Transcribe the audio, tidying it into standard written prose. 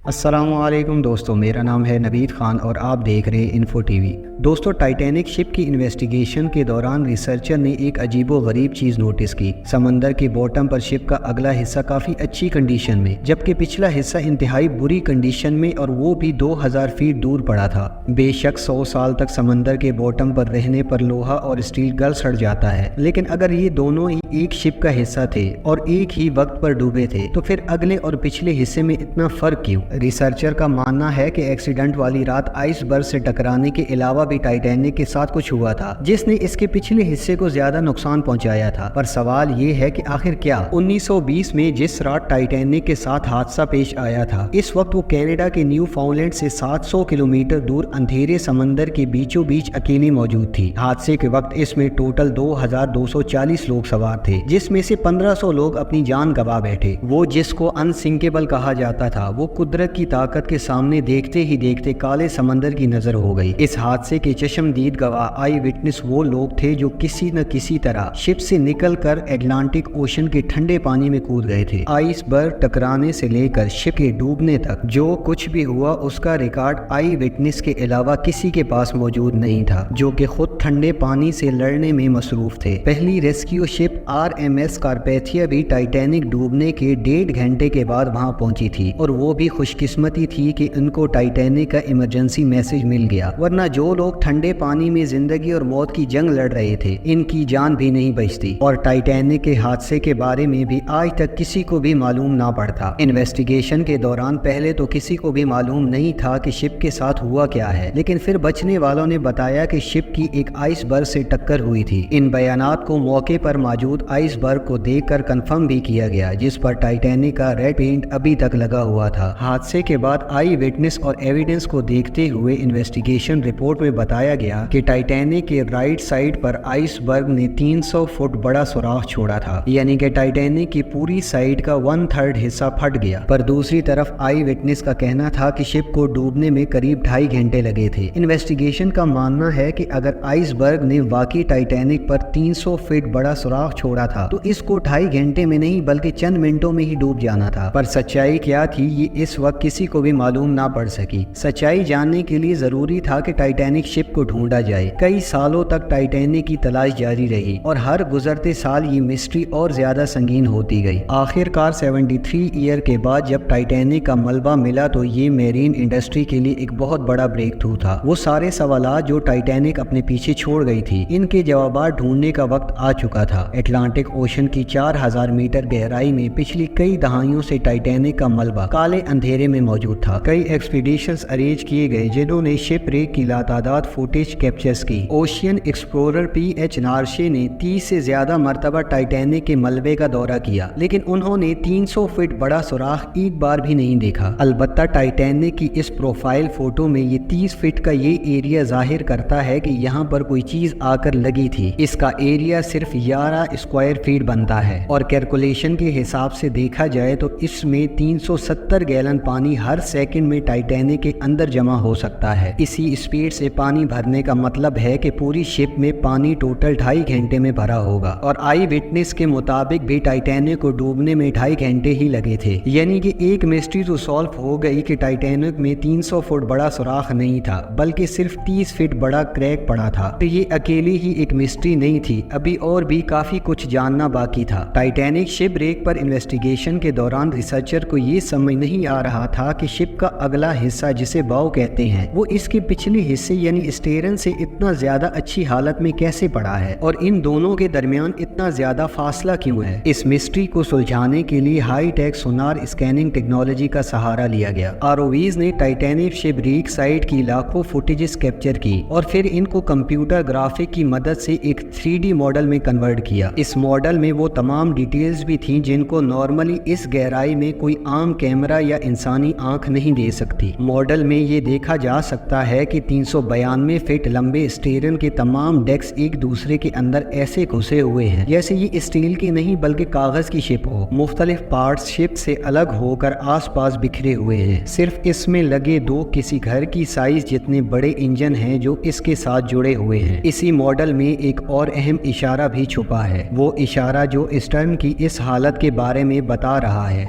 السلام علیکم دوستو، میرا نام ہے نوید خان اور آپ دیکھ رہے ہیں انفو ٹی وی۔ دوستو، ٹائٹینک شپ کی انویسٹیگیشن کے دوران ریسرچر نے ایک عجیب و غریب چیز نوٹس کی۔ سمندر کے باٹم پر شپ کا اگلا حصہ کافی اچھی کنڈیشن میں، جبکہ پچھلا حصہ انتہائی بری کنڈیشن میں، اور وہ بھی 2000 فیٹ دور پڑا تھا۔ بے شک 100 سال تک سمندر کے باٹم پر رہنے پر لوہا اور اسٹیل گل سڑ جاتا ہے، لیکن اگر یہ دونوں ہی ایک شپ کا حصہ تھے اور ایک ہی وقت پر ڈوبے تھے تو پھر اگلے اور پچھلے حصے میں اتنا فرق کیوں؟ ریسرچر کا ماننا ہے کہ ایکسیڈنٹ والی رات آئس برگ سے ٹکرانے کے علاوہ بھی ٹائٹینک کے ساتھ کچھ ہوا تھا جس نے اس کے پچھلے حصے کو زیادہ نقصان پہنچایا تھا۔ پر سوال یہ ہے کہ آخر کیا 1920 میں جس رات ٹائٹینک کے ساتھ حادثہ پیش آیا تھا، اس وقت وہ کینیڈا کے نیو فاؤنڈ لینڈ سے 700 کلومیٹر دور اندھیرے سمندر کے بیچوں بیچ اکیلی موجود تھی۔ حادثے کے وقت اس میں ٹوٹل 2240 لوگ سوار تھے، جس میں سے 1500 لوگ اپنی جان گنوا بیٹھے۔ وہ جس کو انسنکیبل کہا جاتا تھا، وہ قدرت کی طاقت کے سامنے دیکھتے ہی دیکھتے کالے سمندر کی نظر ہو گئی۔ اس حادثے کے چشمدید گواہ آئی وٹنس وہ لوگ تھے جو کسی نہ کسی طرح شپ سے نکل کر اٹلانٹک اوشن کے ٹھنڈے پانی میں کود گئے تھے۔ آئس برگ ٹکرانے سے لے کر شپ کے ڈوبنے تک جو کچھ بھی ہوا، اس کا ریکارڈ آئی وٹنس کے علاوہ کسی کے پاس موجود نہیں تھا، جو کہ خود ٹھنڈے پانی سے لڑنے میں مصروف تھے۔ پہلی ریسکیو شپ RMS کارپیتھیا بھی ٹائٹینک ڈوبنے کے 1.5 گھنٹے کے بعد وہاں پہنچی تھی، اور وہ بھی خوش قسمتی تھی کہ ان کو ٹائٹینک کا ایمرجنسی میسج مل گیا، ورنہ جو لوگ ٹھنڈے پانی میں زندگی اور موت کی جنگ لڑ رہے تھے، ان کی جان بھی نہیں بچتی۔ اور ٹائٹینک کے حادثے کے بارے میں بھی آج تک کسی کو بھی معلوم نہ پڑتا۔ انویسٹیگیشن کے دوران پہلے تو کسی کو بھی معلوم نہیں تھا کہ شپ کے ساتھ ہوا کیا ہے، لیکن پھر بچنے والوں نے بتایا کہ شپ کی ایک آئس برگ سے ٹکر ہوئی تھی۔ ان بیانات کو موقع پر موجود آئس برگ کو دیکھ کر کنفرم بھی کیا گیا، جس پر ٹائٹینک کا ریڈ پینٹ ابھی تک لگا ہوا تھا۔ حادثے کے بعد آئی وٹنس اور ایویڈنس کو دیکھتے ہوئے انویسٹیگیشن رپورٹ میں بتایا گیا کہ ٹائٹینک کے رائٹ سائڈ پر آئس برگ نے 300 فٹ بڑا سوراخ چھوڑا تھا، یعنی کہ ٹائٹینک کی پوری سائڈ کا 1/3 حصہ پھٹ گیا۔ پر دوسری طرف آئی وٹنس کا کہنا تھا کہ شپ کو ڈوبنے میں قریب 2.5 گھنٹے لگے تھے۔ انویسٹیگیشن کا ماننا ہے کہ اگر آئس برگ نے واقعی ٹائٹینک پر 300 فٹ بڑا سوراخ چھوڑا تھا تو اس کو 2.5 گھنٹے میں نہیں بلکہ چند منٹوں میں ہی ڈوب جانا تھا۔ پر سچائی کیا تھی، یہ اس وقت کسی کو بھی معلوم نہ پڑ سکی۔ سچائی جاننے کے لیے ضروری تھا کہ ٹائٹینک شپ کو ڈھونڈا جائے۔ کئی سالوں تک ٹائٹینک کی تلاش جاری رہی، اور ہر گزرتے سال یہ مسٹری اور زیادہ سنگین ہوتی گئی۔ آخر کار 73 ایئر کے بعد جب ٹائٹینک کا ملبہ ملا تو یہ میرین انڈسٹری کے لیے ایک بہت بڑا بریک تھرو تھا۔ وہ سارے سوالات جو ٹائٹینک اپنے پیچھے چھوڑ گئی تھی، ان کے جوابات ڈھونڈنے کا وقت آ چکا تھا۔ اٹلانٹک اوشن کی 4000 میٹر گہرائی میں پچھلی کئی دہائیوں سے ٹائٹینک کا ملبہ کالے اندھیرے میں موجود تھا۔ کئی ایکسپیڈیشنز ارینج کیے گئے جنہوں نے شپ ریک کی لاتعداد فوٹیج کیپچرز کی۔ اوشین ایکسپلورر PH نارشے نے 30 سے زیادہ مرتبہ ٹائٹینک کے ملبے کا دورہ کیا، لیکن انہوں نے 300 فٹ بڑا سوراخ ایک بار بھی نہیں دیکھا۔ البتہ ٹائٹینک کی اس پروفائل فوٹو میں یہ 30 فٹ کا یہ ایریا ظاہر کرتا ہے کہ یہاں پر کوئی چیز آ کر لگی تھی۔ اس کا ایریا صرف 11 اسکوائر فیٹ بنتا ہے، اور کیلکولیشن کے حساب سے دیکھا جائے تو اس میں 370 گیلن پانی ہر سیکنڈ میں ٹائٹینک کے اندر جمع ہو سکتا ہے۔ اسی اسپیڈ سے پانی بھرنے کا مطلب ہے کہ پوری شپ میں پانی ٹوٹل 2.5 گھنٹے میں بھرا ہوگا، اور آئی وٹنس کے مطابق بھی ٹائٹینک کو ڈوبنے میں 2.5 گھنٹے ہی لگے تھے۔ یعنی کہ ایک مسٹری تو سالو ہو گئی کہ ٹائٹینک میں 300 فٹ بڑا سوراخ نہیں تھا، بلکہ صرف 30 فٹ بڑا کریک پڑا تھا۔ تو یہ اکیلی ہی ایک مسٹری نہیں تھی، ابھی اور بھی کافی کچھ جاننا باقی تھا۔ ٹائٹینک شپ ریک پر انویسٹیگیشن کے دوران ریسرچر کو یہ سمجھ نہیں آ رہا تھا کہ شپ کا اگلا حصہ جسے باؤ کہتے ہیں، وہ اس کے پچھلے حصے یعنی اسٹیرن سے اتنا زیادہ اچھی حالت میں کیسے پڑا ہے، اور ان دونوں کے درمیان اتنا زیادہ فاصلہ کیوں ہے۔ اس مسٹری کو سلجھانے کے لیے high tech sonar scanning technology کا سہارا لیا گیا۔ ROVs نے ٹائٹینک شپ ریک سائٹ کی لاکھوں فوٹیجز کیپچر کی، اور پھر ان کو کمپیوٹر گرافک کی مدد سے ایک 3D ماڈل میں کنورٹ کیا۔ اس ماڈل میں وہ تمام ڈیٹیلز بھی تھیں جن کو نارملی اس گہرائی میں کوئی عام کیمرہ یا انسانی آنکھ نہیں دے سکتی۔ ماڈل میں یہ دیکھا جا سکتا ہے کہ 392 فٹ لمبے اسٹیرن کے تمام ڈیکس ایک دوسرے کے اندر ایسے گھسے ہوئے ہیں جیسے یہ اسٹیل کی نہیں بلکہ کاغذ کی شپ ہو۔ مختلف پارٹس شپ سے الگ ہو کر آس پاس بکھرے ہوئے ہیں۔ صرف اس میں لگے 2 کسی گھر کی سائز جتنے بڑے انجن ہیں جو اس کے ساتھ جڑے ہوئے ہیں۔ اسی ماڈل میں ایک اور اہم اشارہ بھی چھپا ہے، وہ اشارہ جو اسٹرن کی اس حالت کے بارے میں بتا رہا ہے۔